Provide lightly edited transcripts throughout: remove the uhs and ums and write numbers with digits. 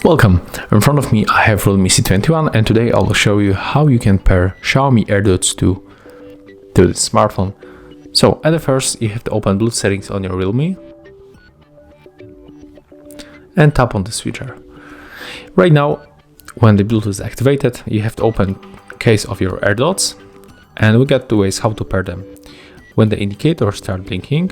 Welcome, in front of me I have REALME C21 and today I will show you how you can pair XIAOMI AirDots to the smartphone. So at the first you have to open Bluetooth settings on your REALME and tap on the switcher. Right now when the Bluetooth is activated you have to open case of your AirDots and we got two ways how to pair them. When the indicator starts blinking,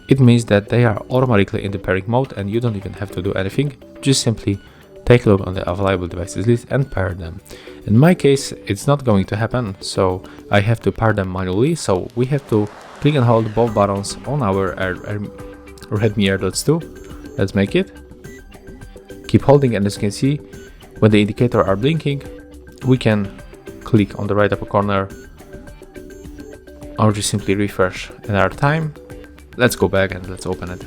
it means that they are automatically in the pairing mode and you don't even have to do anything, just simply take a look on the available devices list and pair them. In my case, it's not going to happen, so I have to pair them manually. So we have to click and hold both buttons on our Redmi AirDots 2. Let's make it. Keep holding, and as you can see, when the indicators are blinking, we can click on the right upper corner or just simply refresh another time. Let's go back and let's open it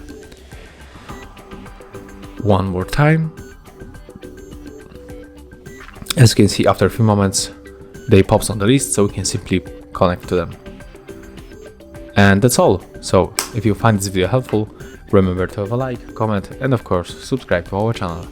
one more time. As you can see, after a few moments they pops on the list, so we can simply connect to them. And that's all. So if you find this video helpful, remember to have a like, comment and of course subscribe to our channel.